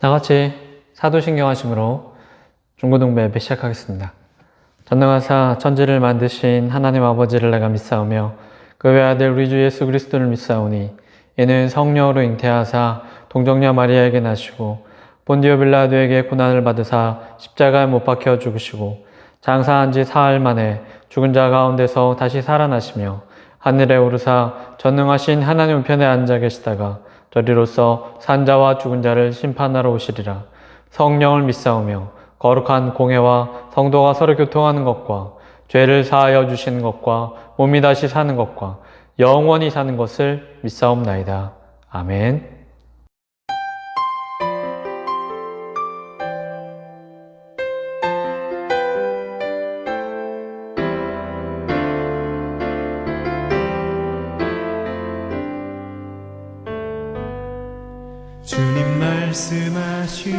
다같이 사도신경하심으로 중고등부 예배 시작하겠습니다. 전능하사 천지를 만드신 하나님 아버지를 내가 믿사오며 그 외아들 우리 주 예수 그리스도를 믿사오니 이는 성령으로 잉태하사 동정녀 마리아에게 나시고 본디오 빌라도에게 고난을 받으사 십자가에 못 박혀 죽으시고 장사한 지 사흘 만에 죽은 자 가운데서 다시 살아나시며 하늘에 오르사 전능하신 하나님 우편에 앉아 계시다가 저리로서 산자와 죽은 자를 심판하러 오시리라. 성령을 믿사오며 거룩한 공회와 성도가 서로 교통하는 것과 죄를 사하여 주시는 것과 몸이 다시 사는 것과 영원히 사는 것을 믿사옵나이다. 아멘. 주님 말씀하시면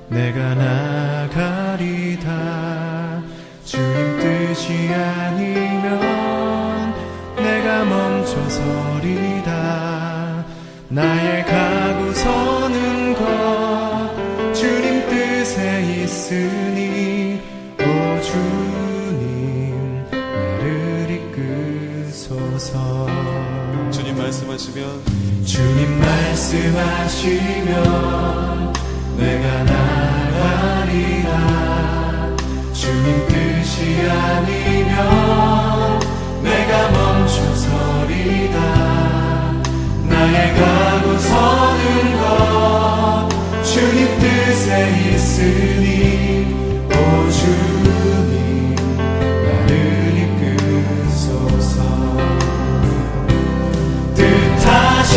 내가 나가리다. 주님 뜻이 아니면 내가 멈춰서리다. 나의 가고 서는 것 주님 뜻에 있으니 오 주님 나를 이끄소서. 주님 말씀하시면 내가 나가리라. 주님 뜻이 아니면 내가 멈춰서리다. 나의 가고 서는 것 주님 뜻에 있으니 오 주님 나를 이끄소서. 뜻하신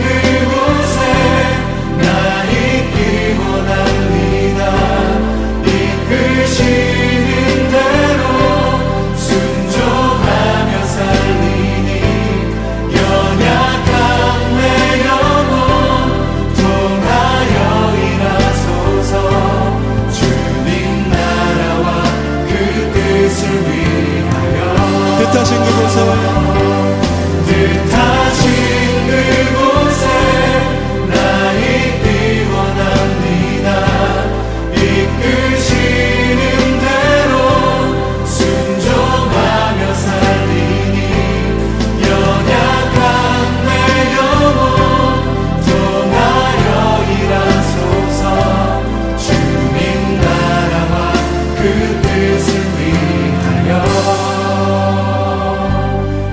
그곳에 나 있기 원합니다. 이끄시는 대로 순종하며 살리니 연약한 내 영혼 통하여 일하소서. 주님 나라와 그 뜻을 위하여 뜻하신 그곳에 나 있기 원합니다. 이끄시는 대로 순종하며 살리니 연약한 내 영혼 통하여 일하소서. 주님 나라와 그 뜻을 위하여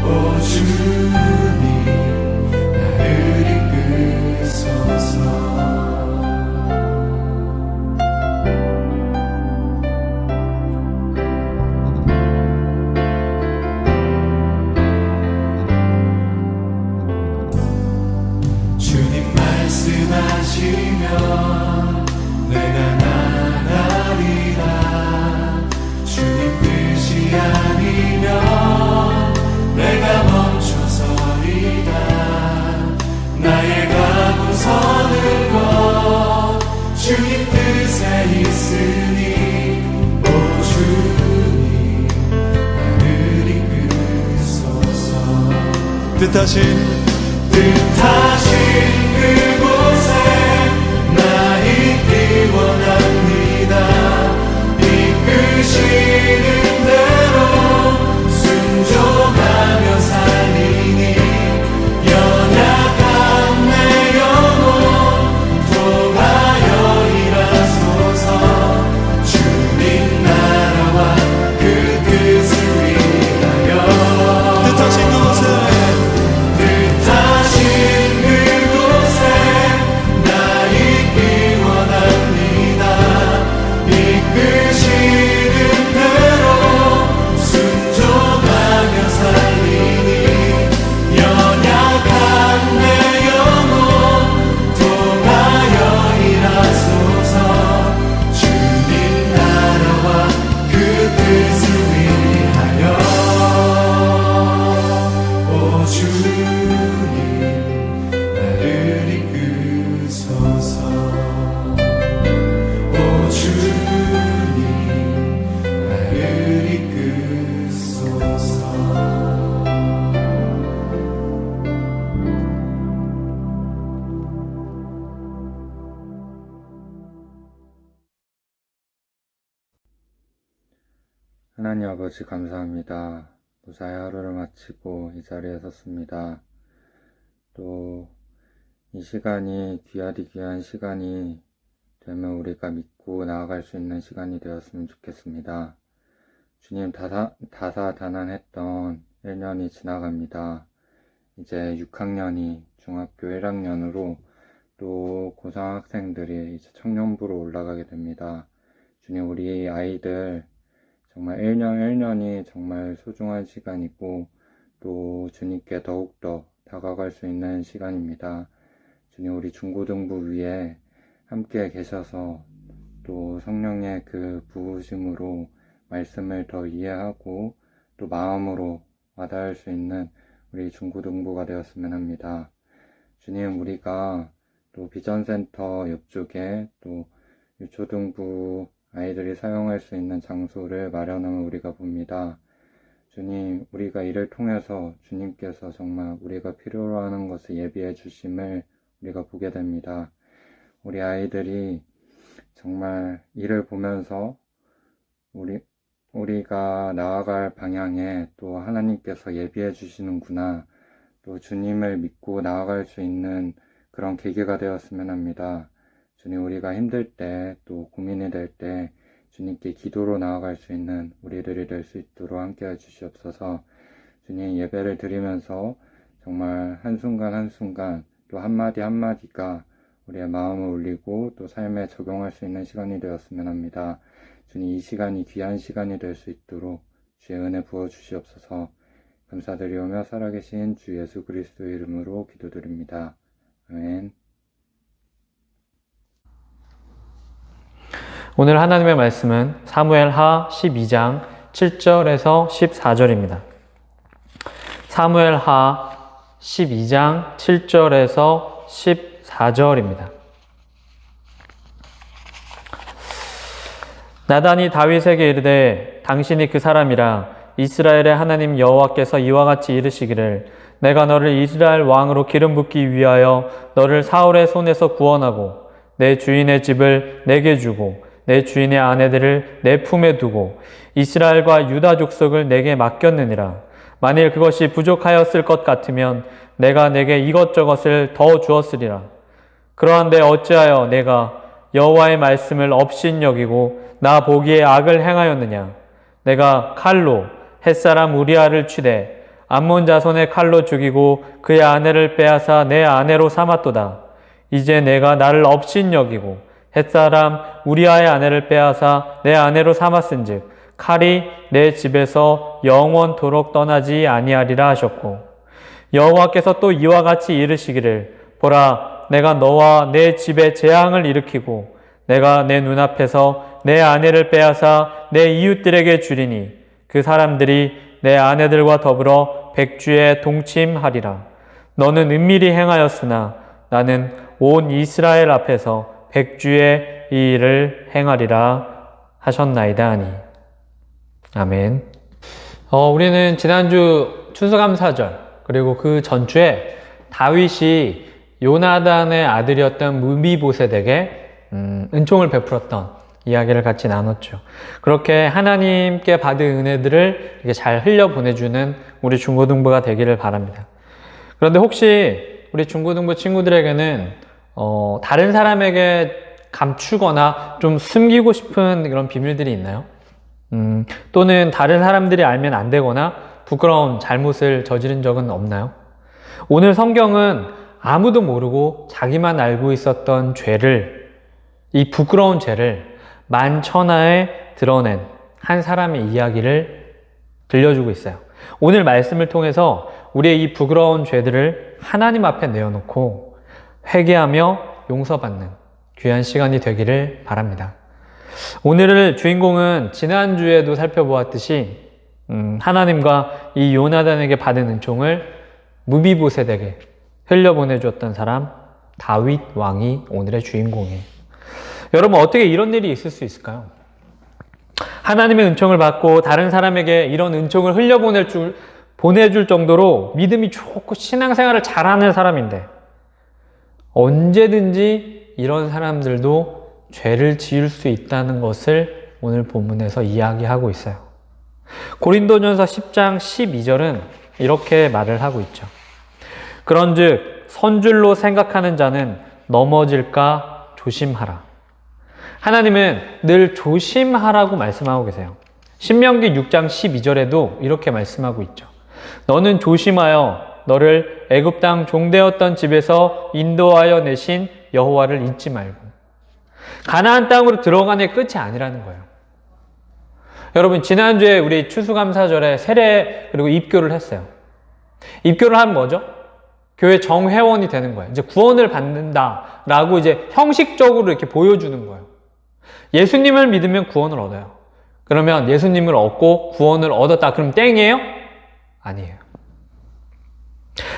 오 주님 나를 이끄소서. 주님 말씀하시면 내가 나가리라. 주님 뜻이 아니면 내가 멈춰서리다. 나의 가고 서는 것 주님 뜻에 있으니 오 주님 나를 이끄소서. 뜻하신 그곳에 나 있기 원합니다. 이끄시는 대로 순종하며 살리니 연약한 내 영혼 통하여 일하소서. 주님 나라와 그 뜻을 위하여 뜻하신 그곳에 하나님 아버지 감사합니다. 무사히 하루를 마치고 이 자리에 섰습니다. 또 이 시간이 귀하디 귀한 시간이 되면 우리가 믿고 나아갈 수 있는 시간이 되었으면 좋겠습니다. 주님, 다사다난했던 1년이 지나갑니다. 이제 6학년이 중학교 1학년으로 또 고등학생들이 이제 청년부로 올라가게 됩니다. 주님, 우리 아이들 정말 1년이 정말 소중한 시간이고 또 주님께 더욱더 다가갈 수 있는 시간입니다. 주님, 우리 중고등부 위에 함께 계셔서 또 성령의 그 부으심으로 말씀을 더 이해하고 또 마음으로 와닿을 수 있는 우리 중고등부가 되었으면 합니다. 주님, 우리가 또 비전센터 옆쪽에 또 유초등부 아이들이 사용할 수 있는 장소를 마련함을 우리가 봅니다. 주님, 우리가 이를 통해서 주님께서 정말 우리가 필요로 하는 것을 예비해 주심을 우리가 보게 됩니다. 우리 아이들이 정말 이를 보면서 우리가 나아갈 방향에 또 하나님께서 예비해 주시는구나, 또 주님을 믿고 나아갈 수 있는 그런 계기가 되었으면 합니다. 주님, 우리가 힘들 때 또 고민이 될 때 주님께 기도로 나아갈 수 있는 우리들이 될 수 있도록 함께해 주시옵소서. 주님, 예배를 드리면서 정말 한순간 한순간 또 한마디 한마디가 우리의 마음을 울리고 또 삶에 적용할 수 있는 시간이 되었으면 합니다. 주님, 이 시간이 귀한 시간이 될 수 있도록 주의 은혜 부어주시옵소서. 감사드리오며 살아계신 주 예수 그리스도의 이름으로 기도드립니다. 아멘. 오늘 하나님의 말씀은 사무엘하 12장 7절에서 14절입니다. 사무엘하 12장 7절에서 14절입니다. 나단이 다윗에게 이르되 당신이 그 사람이라 이스라엘의 하나님 여호와께서 이와 같이 이르시기를 내가 너를 이스라엘 왕으로 기름 붓기 위하여 너를 사울의 손에서 구원하고 내 주인의 집을 내게 주고 내 주인의 아내들을 내 품에 두고 이스라엘과 유다 족속을 내게 맡겼느니라. 만일 그것이 부족하였을 것 같으면 내가 내게 이것저것을 더 주었으리라. 그러한데 어찌하여 내가 여호와의 말씀을 업신여기고 나 보기에 악을 행하였느냐. 내가 칼로 햇사람 우리아를 치되 암몬 자손의 칼로 죽이고 그의 아내를 빼앗아 내 아내로 삼았도다. 이제 내가 나를 업신여기고 햇사람 우리아의 아내를 빼앗아 내 아내로 삼았은즉 칼이 내 집에서 영원토록 떠나지 아니하리라 하셨고, 여호와께서 또 이와 같이 이르시기를 보라 내가 너와 내 집에 재앙을 일으키고 내가 내 눈앞에서 내 아내를 빼앗아 내 이웃들에게 주리니 그 사람들이 내 아내들과 더불어 백주에 동침하리라. 너는 은밀히 행하였으나 나는 온 이스라엘 앞에서 백주의 이 일을 행하리라 하셨나이다 하니. 아멘. 우리는 지난주 추수감사절 그리고 그 전주에 다윗이 요나단의 아들이었던 무비보셋에게 은총을 베풀었던 이야기를 같이 나눴죠. 그렇게 하나님께 받은 은혜들을 이렇게 잘 흘려보내주는 우리 중고등부가 되기를 바랍니다. 그런데 혹시 우리 중고등부 친구들에게는 다른 사람에게 감추거나 좀 숨기고 싶은 그런 비밀들이 있나요? 또는 다른 사람들이 알면 안 되거나 부끄러운 잘못을 저지른 적은 없나요? 오늘 성경은 아무도 모르고 자기만 알고 있었던 죄를, 이 부끄러운 죄를 만천하에 드러낸 한 사람의 이야기를 들려주고 있어요. 오늘 말씀을 통해서 우리의 이 부끄러운 죄들을 하나님 앞에 내어놓고 회개하며 용서받는 귀한 시간이 되기를 바랍니다. 오늘의 주인공은 지난주에도 살펴보았듯이 하나님과 이 요나단에게 받은 은총을 무비보셋에게 흘려보내주었던 사람 다윗 왕이 오늘의 주인공이에요. 여러분, 어떻게 이런 일이 있을 수 있을까요? 하나님의 은총을 받고 다른 사람에게 이런 은총을 보내줄 정도로 믿음이 좋고 신앙생활을 잘하는 사람인데 언제든지 이런 사람들도 죄를 지을 수 있다는 것을 오늘 본문에서 이야기하고 있어요. 고린도전서 10장 12절은 이렇게 말을 하고 있죠. 그런즉 선줄로 생각하는 자는 넘어질까 조심하라. 하나님은 늘 조심하라고 말씀하고 계세요. 신명기 6장 12절에도 이렇게 말씀하고 있죠. 너는 조심하여 너를 애굽 땅 종되었던 집에서 인도하여 내신 여호와를 잊지 말고. 가나안 땅으로 들어가는 게 끝이 아니라는 거예요. 여러분, 지난주에 우리 추수감사절에 세례 그리고 입교를 했어요. 입교를 하면 뭐죠? 교회 정회원이 되는 거예요. 이제 구원을 받는다라고 이제 형식적으로 이렇게 보여주는 거예요. 예수님을 믿으면 구원을 얻어요. 그러면 예수님을 얻고 구원을 얻었다. 그럼 땡이에요? 아니에요.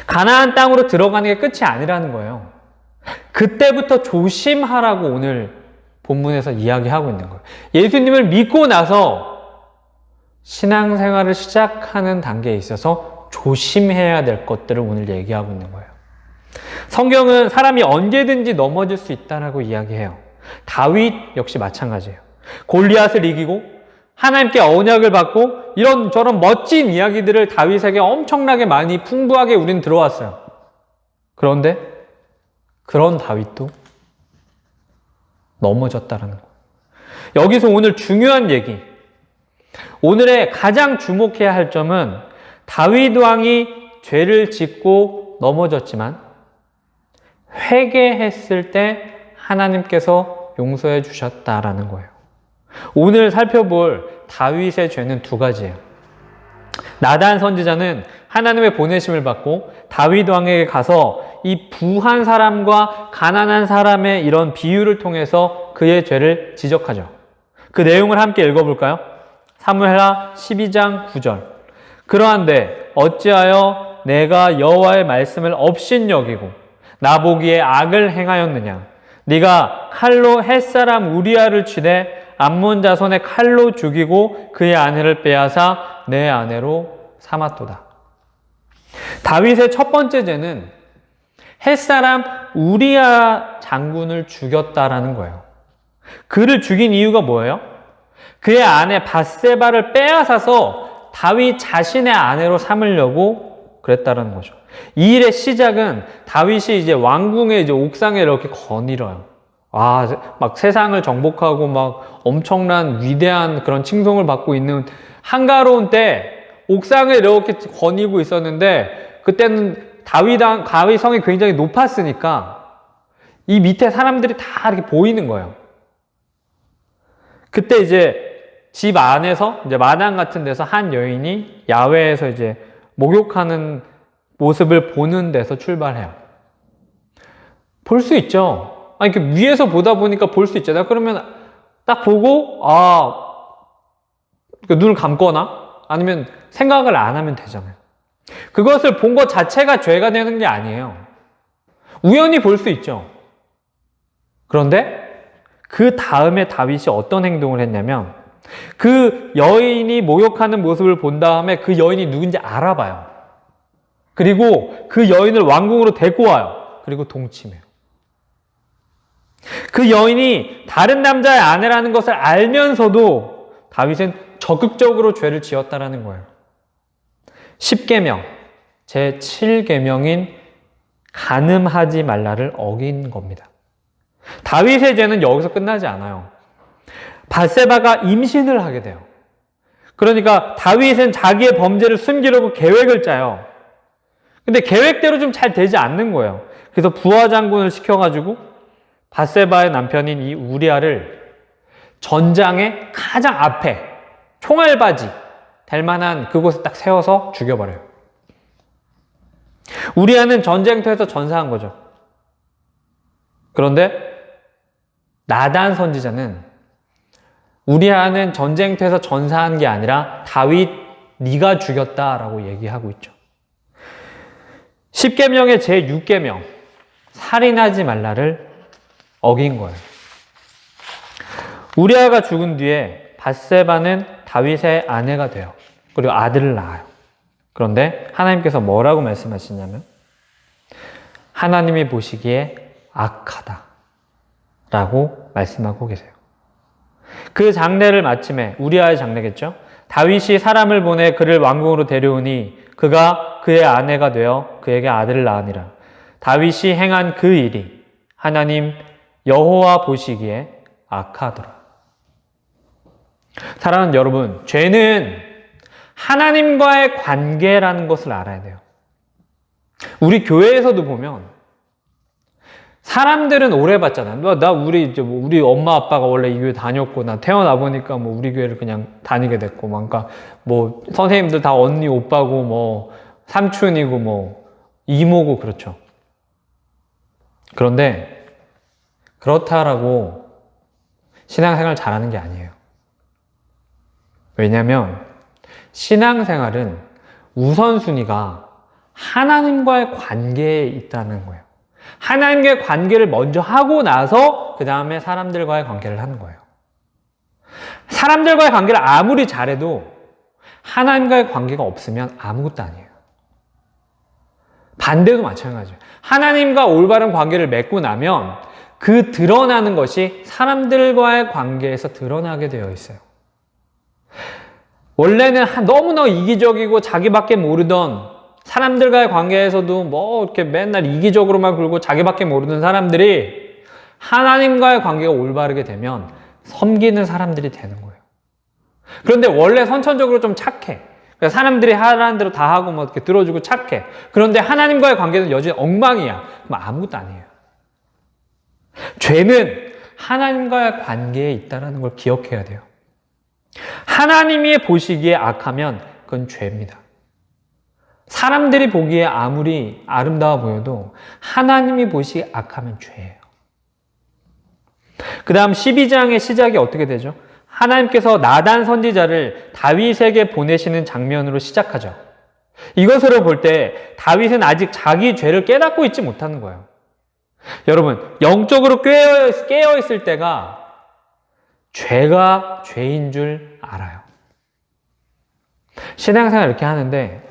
가나안 땅으로 들어가는 게 끝이 아니라는 거예요. 그때부터 조심하라고 오늘 본문에서 이야기하고 있는 거예요. 예수님을 믿고 나서 신앙생활을 시작하는 단계에 있어서 조심해야 될 것들을 오늘 얘기하고 있는 거예요. 성경은 사람이 언제든지 넘어질 수 있다라고 이야기해요. 다윗 역시 마찬가지예요. 골리앗을 이기고 하나님께 언약을 받고 이런저런 멋진 이야기들을 다윗에게 엄청나게 많이 풍부하게 우리는 들어왔어요. 그런데 그런 다윗도 넘어졌다라는 거예요. 여기서 오늘 중요한 얘기, 오늘의 가장 주목해야 할 점은 다윗 왕이 죄를 짓고 넘어졌지만 회개했을 때 하나님께서 용서해 주셨다라는 거예요. 오늘 살펴볼 다윗의 죄는 두 가지예요. 나단 선지자는 하나님의 보내심을 받고 다윗 왕에게 가서 이 부한 사람과 가난한 사람의 이런 비유를 통해서 그의 죄를 지적하죠. 그 내용을 함께 읽어볼까요? 사무엘하 12장 9절. 그러한데 어찌하여 내가 여호와의 말씀을 업신여기고 나보기에 악을 행하였느냐? 네가 칼로 햇사람 우리아를 치되 암몬 자손의 칼로 죽이고 그의 아내를 빼앗아 내 아내로 삼았도다. 다윗의 첫 번째 죄는 햇사람 우리아 장군을 죽였다라는 거예요. 그를 죽인 이유가 뭐예요? 그의 아내 밧세바를 빼앗아서 다윗 자신의 아내로 삼으려고 그랬다라는 거죠. 이 일의 시작은 다윗이 이제 왕궁의 이제 옥상에 이렇게 거닐어요. 막 세상을 정복하고 막 엄청난 위대한 그런 칭송을 받고 있는 한가로운 때 옥상에 이렇게 거닐고 있었는데 그때는 다윗 성이 굉장히 높았으니까 이 밑에 사람들이 다 이렇게 보이는 거예요. 그때 이제 집 안에서 이제 마당 같은 데서 한 여인이 야외에서 이제 목욕하는 모습을 보는 데서 출발해요. 볼 수 있죠. 이렇게 위에서 보다 보니까 볼 수 있잖아요. 그러면 딱 보고 눈을 감거나 아니면 생각을 안 하면 되잖아요. 그것을 본 것 자체가 죄가 되는 게 아니에요. 우연히 볼 수 있죠. 그런데 그 다음에 다윗이 어떤 행동을 했냐면 그 여인이 목욕하는 모습을 본 다음에 그 여인이 누군지 알아봐요. 그리고 그 여인을 왕궁으로 데리고 와요. 그리고 동침해요. 그 여인이 다른 남자의 아내라는 것을 알면서도 다윗은 적극적으로 죄를 지었다라는 거예요. 10계명, 제7계명인 간음하지 말라를 어긴 겁니다. 다윗의 죄는 여기서 끝나지 않아요. 밧세바가 임신을 하게 돼요. 그러니까 다윗은 자기의 범죄를 숨기려고 계획을 짜요. 근데 계획대로 좀 잘 되지 않는 거예요. 그래서 부하 장군을 시켜가지고 밧세바의 남편인 이 우리아를 전장의 가장 앞에 총알바지 될 만한 그곳에 딱 세워서 죽여버려요. 우리아는 전쟁터에서 전사한 거죠. 그런데 나단 선지자는 우리아는 전쟁터에서 전사한 게 아니라 다윗 네가 죽였다라고 얘기하고 있죠. 10계명의 제6계명 살인하지 말라를 어긴 거예요. 우리아가 죽은 뒤에 밧세바는 다윗의 아내가 돼요. 그리고 아들을 낳아요. 그런데 하나님께서 뭐라고 말씀하시냐면 하나님이 보시기에 악하다 라고 말씀하고 계세요. 그 장례를 마침에 우리아의 장례겠죠. 다윗이 사람을 보내 그를 왕궁으로 데려오니 그가 그의 아내가 되어 그에게 아들을 낳으니라. 다윗이 행한 그 일이 하나님 여호와 보시기에 악하더라. 사랑하는 여러분, 죄는 하나님과의 관계라는 것을 알아야 돼요. 우리 교회에서도 보면 사람들은 오래 봤잖아요. 우리 엄마 아빠가 원래 이 교회 다녔고, 나 태어나 보니까 뭐 우리 교회를 그냥 다니게 됐고, 그러니까 뭐 선생님들 다 언니, 오빠고, 뭐 삼촌이고, 뭐 이모고, 그렇죠. 그런데 그렇다라고 신앙생활 잘하는 게 아니에요. 왜냐하면 신앙생활은 우선순위가 하나님과의 관계에 있다는 거예요. 하나님과의 관계를 먼저 하고 나서 그 다음에 사람들과의 관계를 하는 거예요. 사람들과의 관계를 아무리 잘해도 하나님과의 관계가 없으면 아무것도 아니에요. 반대도 마찬가지예요. 하나님과 올바른 관계를 맺고 나면 그 드러나는 것이 사람들과의 관계에서 드러나게 되어 있어요. 원래는 너무나 이기적이고 자기밖에 모르던 사람들과의 관계에서도 뭐 이렇게 맨날 이기적으로만 굴고 자기밖에 모르는 사람들이 하나님과의 관계가 올바르게 되면 섬기는 사람들이 되는 거예요. 그런데 원래 선천적으로 좀 착해. 그러니까 사람들이 하라는 대로 다 하고 뭐 이렇게 들어주고 착해. 그런데 하나님과의 관계는 여전히 엉망이야. 그럼 아무것도 아니에요. 죄는 하나님과의 관계에 있다는 걸 기억해야 돼요. 하나님이 보시기에 악하면 그건 죄입니다. 사람들이 보기에 아무리 아름다워 보여도 하나님이 보시기에 악하면 죄예요. 그 다음 12장의 시작이 어떻게 되죠? 하나님께서 나단 선지자를 다윗에게 보내시는 장면으로 시작하죠. 이것으로 볼 때 다윗은 아직 자기 죄를 깨닫고 있지 못하는 거예요. 여러분, 영적으로 깨어 있을 때가 죄가 죄인 줄 알아요. 신앙생활 이렇게 하는데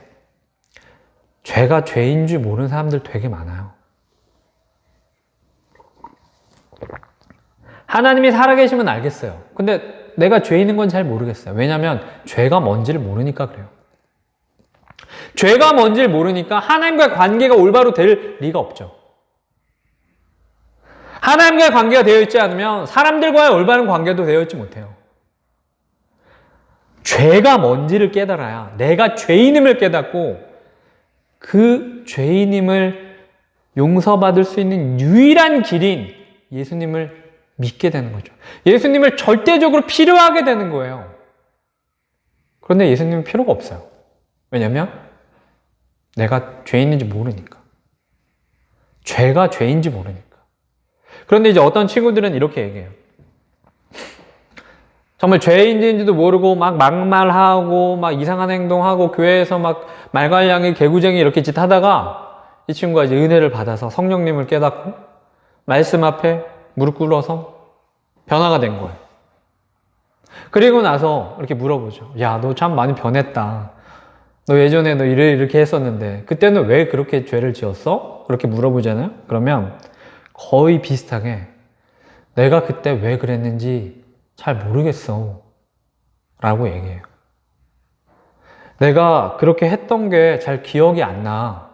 죄가 죄인 줄 모르는 사람들 되게 많아요. 하나님이 살아계시면 알겠어요. 근데 내가 죄인인 건 잘 모르겠어요. 왜냐하면 죄가 뭔지를 모르니까 그래요. 죄가 뭔지를 모르니까 하나님과의 관계가 올바로 될 리가 없죠. 하나님과의 관계가 되어 있지 않으면 사람들과의 올바른 관계도 되어 있지 못해요. 죄가 뭔지를 깨달아야 내가 죄인임을 깨닫고 그 죄인임을 용서받을 수 있는 유일한 길인 예수님을 믿게 되는 거죠. 예수님을 절대적으로 필요하게 되는 거예요. 그런데 예수님은 필요가 없어요. 왜냐하면 내가 죄인인지 모르니까. 죄가 죄인지 모르니까. 그런데 이제 어떤 친구들은 이렇게 얘기해요. 정말 죄인인지도 모르고 막 막말하고 막 이상한 행동하고 교회에서 막 말괄량이 개구쟁이 이렇게 짓 하다가 이 친구가 이제 은혜를 받아서 성령님을 깨닫고 말씀 앞에 무릎 꿇어서 변화가 된 거예요. 그리고 나서 이렇게 물어보죠. 야, 너 참 많이 변했다. 너 예전에 너 이렇게 했었는데 그때는 왜 그렇게 죄를 지었어? 그렇게 물어보잖아요. 그러면 거의 비슷하게 내가 그때 왜 그랬는지 잘 모르겠어 라고 얘기해요. 내가 그렇게 했던 게 잘 기억이 안 나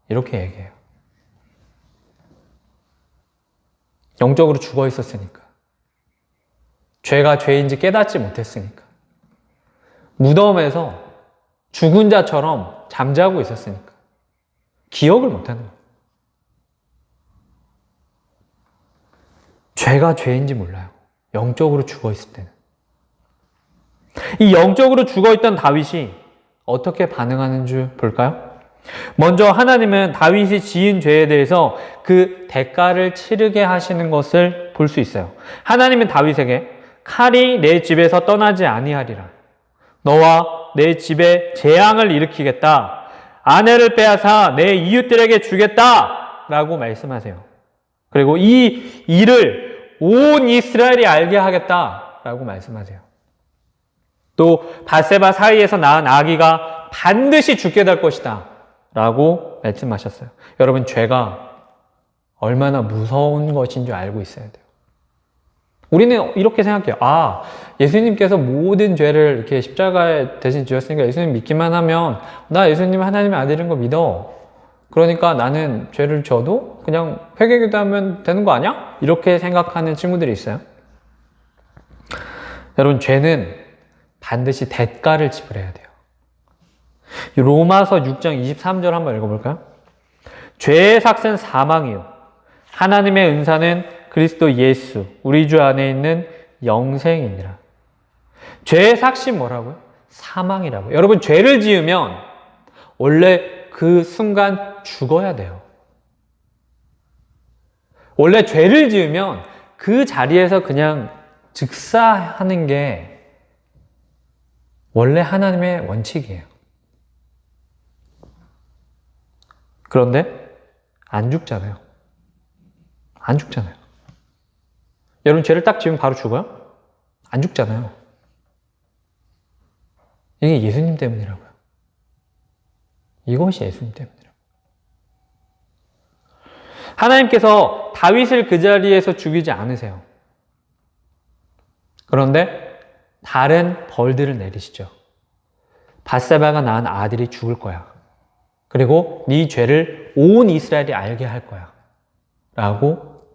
이렇게 얘기해요. 영적으로 죽어 있었으니까. 죄가 죄인지 깨닫지 못했으니까. 무덤에서 죽은 자처럼 잠자고 있었으니까. 기억을 못하는 거예요. 죄가 죄인지 몰라요. 영적으로 죽어 있을 때는. 이 영적으로 죽어 있던 다윗이 어떻게 반응하는 줄 볼까요? 먼저 하나님은 다윗이 지은 죄에 대해서 그 대가를 치르게 하시는 것을 볼 수 있어요. 하나님은 다윗에게 칼이 내 집에서 떠나지 아니하리라. 너와 내 집에 재앙을 일으키겠다. 아내를 빼앗아 내 이웃들에게 주겠다. 라고 말씀하세요. 그리고 이 일을 온 이스라엘이 알게 하겠다. 라고 말씀하세요. 또 밧세바 사이에서 낳은 아기가 반드시 죽게 될 것이다. 라고 말씀하셨어요. 여러분, 죄가 얼마나 무서운 것인 줄 알고 있어야 돼요. 우리는 이렇게 생각해요. 아, 예수님께서 모든 죄를 이렇게 십자가에 대신 지었으니까 예수님 믿기만 하면 나 예수님 하나님의 아들인 거 믿어. 그러니까 나는 죄를 져도 그냥 회개기도하면 되는 거 아니야? 이렇게 생각하는 친구들이 있어요. 여러분, 죄는 반드시 대가를 지불해야 돼요. 로마서 6장 23절 한번 읽어볼까요? 죄의 삭은 사망이요 하나님의 은사는 그리스도 예수 우리 주 안에 있는 영생이니라. 죄의 삭이 뭐라고요? 사망이라고요. 여러분, 죄를 지으면 원래 그 순간 죽어야 돼요. 원래 죄를 지으면 그 자리에서 그냥 즉사하는 게 원래 하나님의 원칙이에요. 그런데 안 죽잖아요. 안 죽잖아요. 여러분, 죄를 딱 지으면 바로 죽어요? 안 죽잖아요. 이게 예수님 때문이라고요. 이것이 예수님 때문이라고요. 하나님께서 다윗을 그 자리에서 죽이지 않으세요. 그런데 다른 벌들을 내리시죠. 밧세바가 낳은 아들이 죽을 거야. 그리고 네 죄를 온 이스라엘이 알게 할 거야. 라고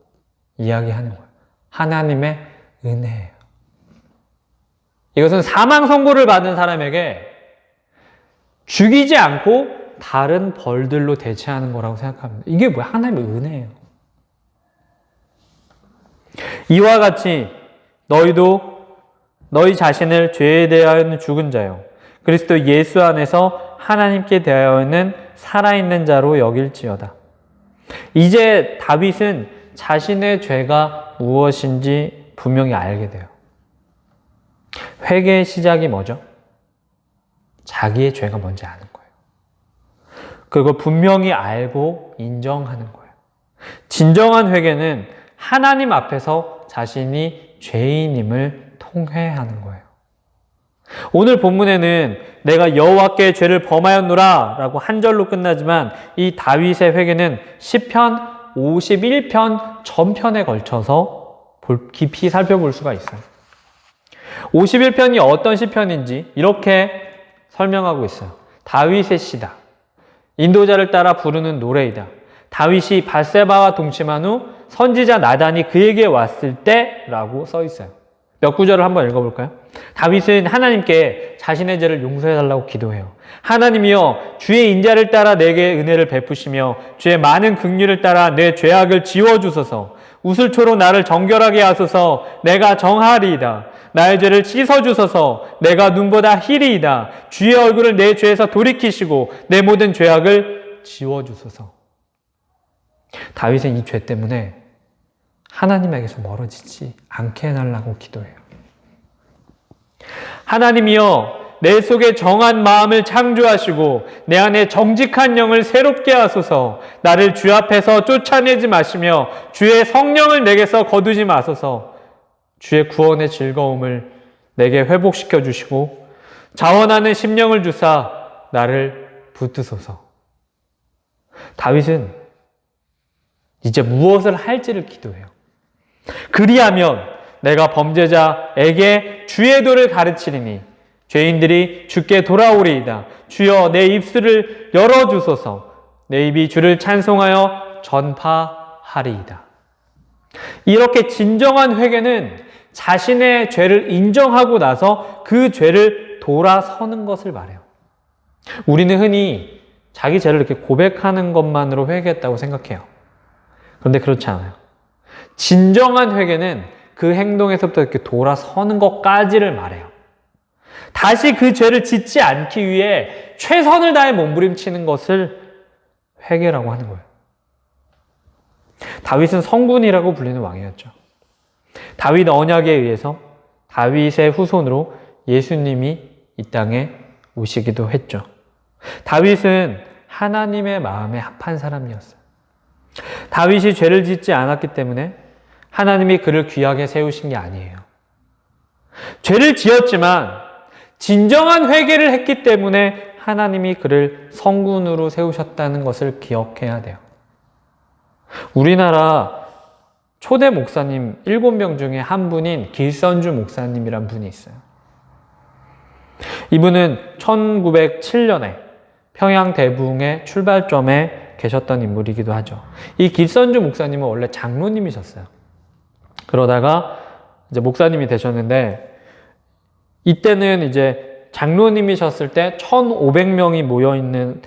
이야기하는 거예요. 하나님의 은혜예요. 이것은 사망 선고를 받은 사람에게 죽이지 않고 다른 벌들로 대체하는 거라고 생각합니다. 이게 뭐야? 하나님의 은혜예요. 이와 같이 너희도 너희 자신을 죄에 대하여는 죽은 자요 그리스도 예수 안에서 하나님께 대하여는 살아있는 자로 여길지어다. 이제 다윗은 자신의 죄가 무엇인지 분명히 알게 돼요. 회개의 시작이 뭐죠? 자기의 죄가 뭔지 아는 거예요. 그걸 분명히 알고 인정하는 거예요. 진정한 회개는 하나님 앞에서 자신이 죄인임을 통회하는 거예요. 오늘 본문에는 내가 여호와께 죄를 범하였노라 라고 한 절로 끝나지만 이 다윗의 회개는 시편 51편 전편에 걸쳐서 깊이 살펴볼 수가 있어요. 51편이 어떤 시편인지 이렇게 설명하고 있어요. 다윗의 시다. 인도자를 따라 부르는 노래이다. 다윗이 밧세바와 동침한 후 선지자 나단이 그에게 왔을 때 라고 써 있어요. 몇 구절을 한번 읽어볼까요? 다윗은 하나님께 자신의 죄를 용서해달라고 기도해요. 하나님이여, 주의 인자를 따라 내게 은혜를 베푸시며 주의 많은 긍휼을 따라 내 죄악을 지워주소서. 우슬초로 나를 정결하게 하소서. 내가 정하리이다. 나의 죄를 씻어주소서. 내가 눈보다 희리이다. 주의 얼굴을 내 죄에서 돌이키시고 내 모든 죄악을 지워주소서. 다윗은 이 죄 때문에 하나님에게서 멀어지지 않게 해달라고 기도해요. 하나님이여, 내 속에 정한 마음을 창조하시고 내 안에 정직한 영을 새롭게 하소서. 나를 주 앞에서 쫓아내지 마시며 주의 성령을 내게서 거두지 마소서. 주의 구원의 즐거움을 내게 회복시켜 주시고 자원하는 심령을 주사 나를 붙드소서. 다윗은 이제 무엇을 할지를 기도해요. 그리하면 내가 범죄자에게 주의 도를 가르치리니 죄인들이 주께 돌아오리이다. 주여, 내 입술을 열어주소서. 내 입이 주를 찬송하여 전파하리이다. 이렇게 진정한 회개는 자신의 죄를 인정하고 나서 그 죄를 돌아서는 것을 말해요. 우리는 흔히 자기 죄를 이렇게 고백하는 것만으로 회개했다고 생각해요. 그런데 그렇지 않아요. 진정한 회개는 그 행동에서부터 이렇게 돌아서는 것까지를 말해요. 다시 그 죄를 짓지 않기 위해 최선을 다해 몸부림치는 것을 회개라고 하는 거예요. 다윗은 성군이라고 불리는 왕이었죠. 다윗 언약에 의해서 다윗의 후손으로 예수님이 이 땅에 오시기도 했죠. 다윗은 하나님의 마음에 합한 사람이었어요. 다윗이 죄를 짓지 않았기 때문에 하나님이 그를 귀하게 세우신 게 아니에요. 죄를 지었지만 진정한 회개를 했기 때문에 하나님이 그를 성군으로 세우셨다는 것을 기억해야 돼요. 우리나라 초대 목사님 7명 중에 한 분인 길선주 목사님이란 분이 있어요. 이분은 1907년에 평양 대붕의 출발점에 계셨던 인물이기도 하죠. 이 길선주 목사님은 원래 장로님이셨어요. 그러다가 이제 목사님이 되셨는데, 이때는 이제 장로님이셨을 때 1,500명이 모여있는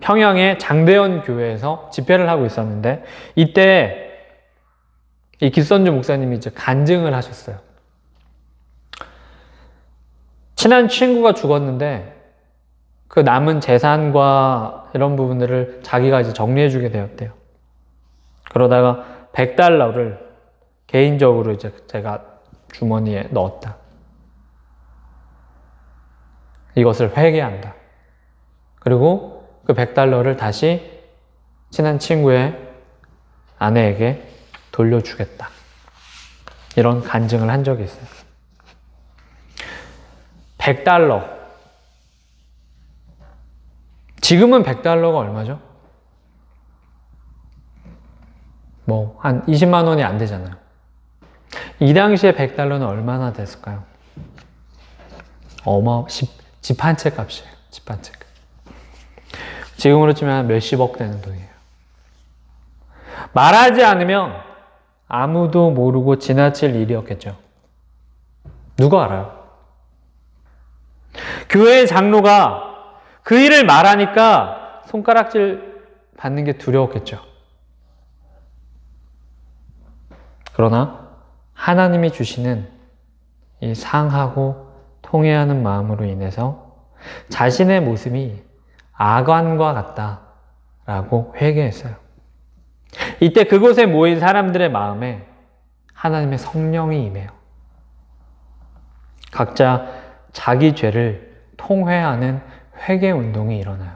평양의 장대현 교회에서 집회를 하고 있었는데, 이때 이 길선주 목사님이 이제 간증을 하셨어요. 친한 친구가 죽었는데 그 남은 재산과 이런 부분들을 자기가 이제 정리해주게 되었대요. 그러다가 $100를 개인적으로 이제 제가 주머니에 넣었다. 이것을 회개한다. 그리고 그 $100를 다시 친한 친구의 아내에게 돌려주겠다. 이런 간증을 한 적이 있어요. $100. 지금은 $100가 얼마죠? 뭐, 한 20만 원이 안 되잖아요. 이 당시에 $100는 얼마나 됐을까요? 집 한 채 값이에요. 집 한 채 값. 지금으로 치면 몇십억 되는 돈이에요. 말하지 않으면 아무도 모르고 지나칠 일이었겠죠. 누가 알아요? 교회의 장로가 그 일을 말하니까 손가락질 받는 게 두려웠겠죠. 그러나 하나님이 주시는 이 상하고 통회하는 마음으로 인해서 자신의 모습이 악관과 같다라고 회개했어요. 이때 그곳에 모인 사람들의 마음에 하나님의 성령이 임해요. 각자 자기 죄를 통회하는 회개 운동이 일어나요.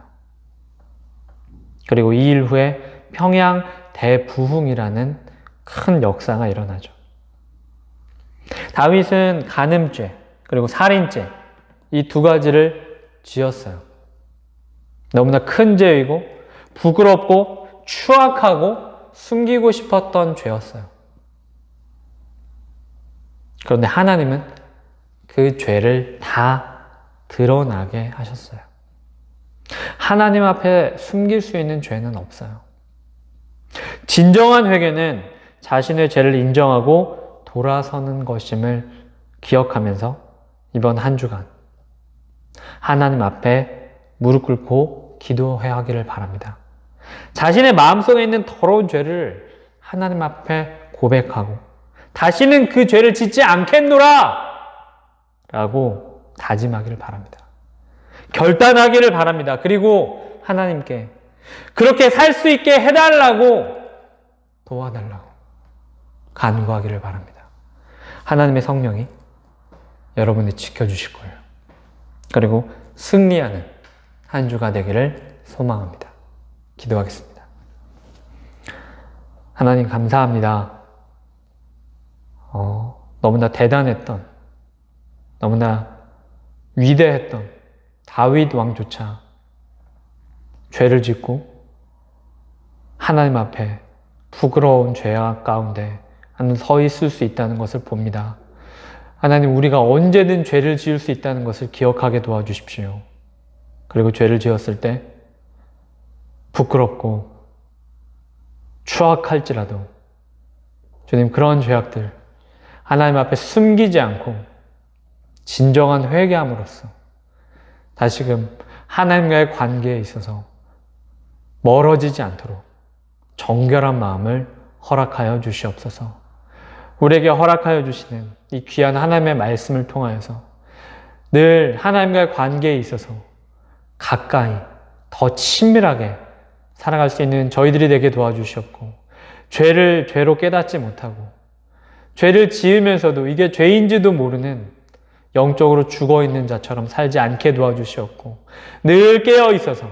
그리고 이 일 후에 평양 대부흥이라는 큰 역사가 일어나죠. 다윗은 간음죄 그리고 살인죄 이 두 가지를 지었어요. 너무나 큰 죄이고 부끄럽고 추악하고 숨기고 싶었던 죄였어요. 그런데 하나님은 그 죄를 다 드러나게 하셨어요. 하나님 앞에 숨길 수 있는 죄는 없어요. 진정한 회개는 자신의 죄를 인정하고 돌아서는 것임을 기억하면서 이번 한 주간 하나님 앞에 무릎 꿇고 기도해야 하기를 바랍니다. 자신의 마음속에 있는 더러운 죄를 하나님 앞에 고백하고 다시는 그 죄를 짓지 않겠노라 라고 다짐하기를 바랍니다. 결단하기를 바랍니다. 그리고 하나님께 그렇게 살 수 있게 해달라고 도와달라고 간구하기를 바랍니다. 하나님의 성령이 여러분을 지켜주실 거예요. 그리고 승리하는 한 주가 되기를 소망합니다. 기도하겠습니다. 하나님 감사합니다. 너무나 대단했던, 너무나 위대했던 다윗 왕조차 죄를 짓고 하나님 앞에 부끄러운 죄악 가운데 서 있을 수 있다는 것을 봅니다. 하나님, 우리가 언제든 죄를 지을 수 있다는 것을 기억하게 도와주십시오. 그리고 죄를 지었을 때 부끄럽고 추악할지라도 주님, 그런 죄악들 하나님 앞에 숨기지 않고 진정한 회개함으로써 다시금 하나님과의 관계에 있어서 멀어지지 않도록 정결한 마음을 허락하여 주시옵소서. 우리에게 허락하여 주시는 이 귀한 하나님의 말씀을 통하여서 늘 하나님과의 관계에 있어서 가까이 더 친밀하게 살아갈 수 있는 저희들이 되게 도와주시옵고, 죄를 죄로 깨닫지 못하고 죄를 지으면서도 이게 죄인지도 모르는 영적으로 죽어있는 자처럼 살지 않게 도와주시옵고, 늘 깨어있어서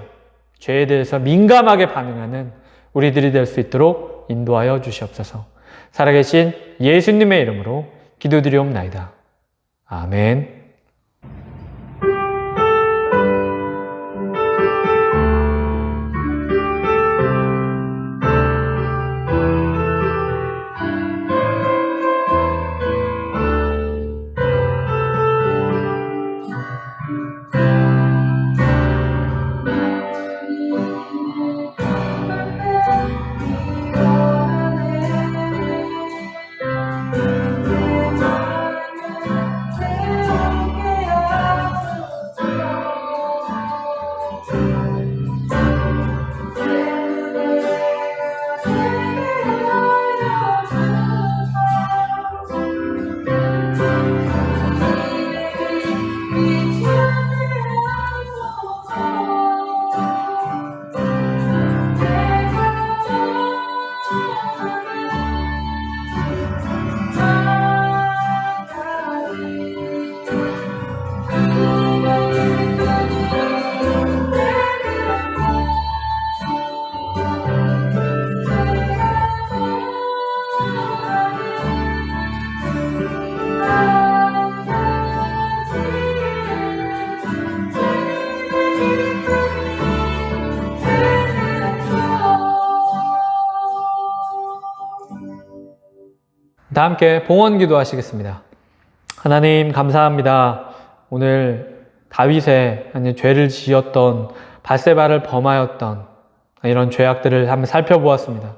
죄에 대해서 민감하게 반응하는 우리들이 될 수 있도록 인도하여 주시옵소서. 살아계신 예수님의 이름으로 기도드리옵나이다. 아멘. 다 함께 봉헌 기도하시겠습니다. 하나님 감사합니다. 오늘 다윗의 죄를 지었던 밧세바를 범하였던 이런 죄악들을 한번 살펴보았습니다.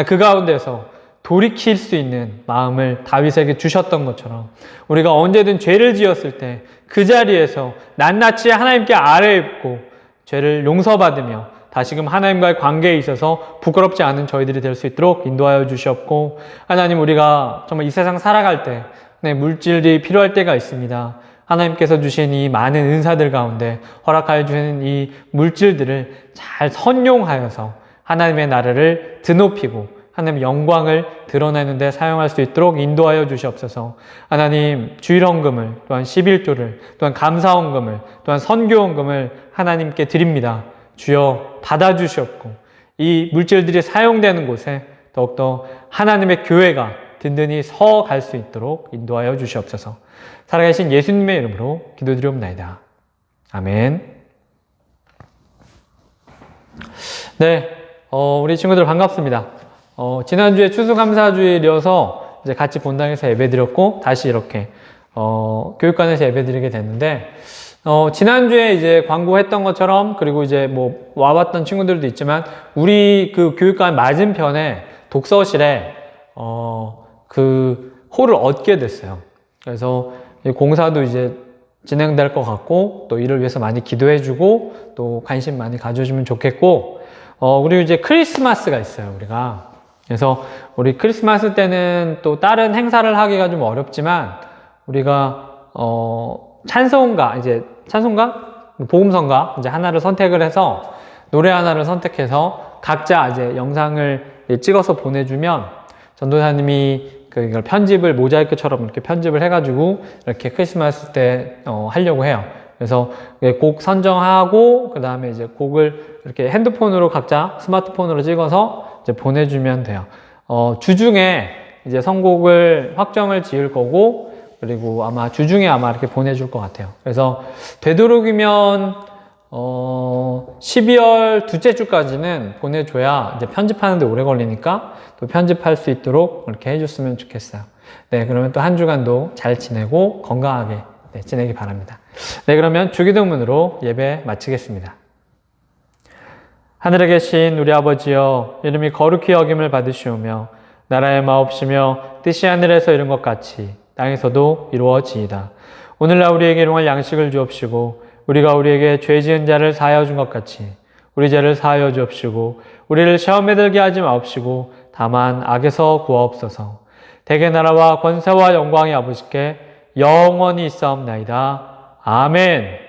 그 가운데서 돌이킬 수 있는 마음을 다윗에게 주셨던 것처럼 우리가 언제든 죄를 지었을 때 그 자리에서 낱낱이 하나님께 아뢰 입고 죄를 용서받으며 다시금 하나님과의 관계에 있어서 부끄럽지 않은 저희들이 될 수 있도록 인도하여 주시옵고, 하나님 우리가 정말 이 세상 살아갈 때 물질이 필요할 때가 있습니다. 하나님께서 주신 이 많은 은사들 가운데 허락하여 주시는 이 물질들을 잘 선용하여서 하나님의 나라를 드높이고 하나님의 영광을 드러내는 데 사용할 수 있도록 인도하여 주시옵소서. 하나님 주일헌금을, 또한 11조를, 또한 감사헌금을, 또한 선교헌금을 하나님께 드립니다. 주여 받아주시옵고 이 물질들이 사용되는 곳에 더욱더 하나님의 교회가 든든히 서 갈 수 있도록 인도하여 주시옵소서. 살아계신 예수님의 이름으로 기도드리옵나이다. 아멘. 네, 우리 친구들 반갑습니다. 지난주에 추수감사주일이어서 이제 같이 본당에서 예배드렸고 다시 이렇게 교육관에서 예배드리게 됐는데, 지난주에 이제 광고했던 것처럼, 그리고 이제 뭐 와봤던 친구들도 있지만 우리 그 교육관 맞은편에 독서실에 그 홀을 얻게 됐어요. 그래서 공사도 이제 진행될 것 같고, 또 이를 위해서 많이 기도해주고 또 관심 많이 가져주면 좋겠고, 그리고 이제 크리스마스가 있어요, 우리가. 그래서 우리 크리스마스 때는 또 다른 행사를 하기가 좀 어렵지만 우리가 찬송가, 복음성가 이제 하나를 선택을 해서 노래 하나를 선택해서 각자 이제 영상을 찍어서 보내주면 전도사님이 이걸 편집을 모자이크처럼 이렇게 편집을 해가지고 이렇게 크리스마스 때 하려고 해요. 그래서 곡 선정하고 그 다음에 이제 곡을 이렇게 핸드폰으로 각자 스마트폰으로 찍어서 이제 보내주면 돼요. 주중에 이제 선곡을 확정을 지을 거고, 그리고 아마 주중에 아마 이렇게 보내줄 것 같아요. 그래서 되도록이면 12월 둘째 주까지는 보내줘야 이제 편집하는데 오래 걸리니까 또 편집할 수 있도록 이렇게 해줬으면 좋겠어요. 네, 그러면 또 한 주간도 잘 지내고 건강하게 지내기 바랍니다. 네, 그러면 주기도문으로 예배 마치겠습니다. 하늘에 계신 우리 아버지여, 이름이 거룩히 여김을 받으시오며 나라의 마옵시며 뜻이 하늘에서 이룬 것 같이 땅에서도 이루어지이다. 오늘날 우리에게 일용할 양식을 주옵시고 우리가 우리에게 죄 지은 자를 사하여 준 것 같이 우리 죄를 사하여 주옵시고 우리를 시험에 들게 하지 마옵시고 다만 악에서 구하옵소서. 대개 나라와 권세와 영광이 아버지께 영원히 있사옵나이다. 아멘.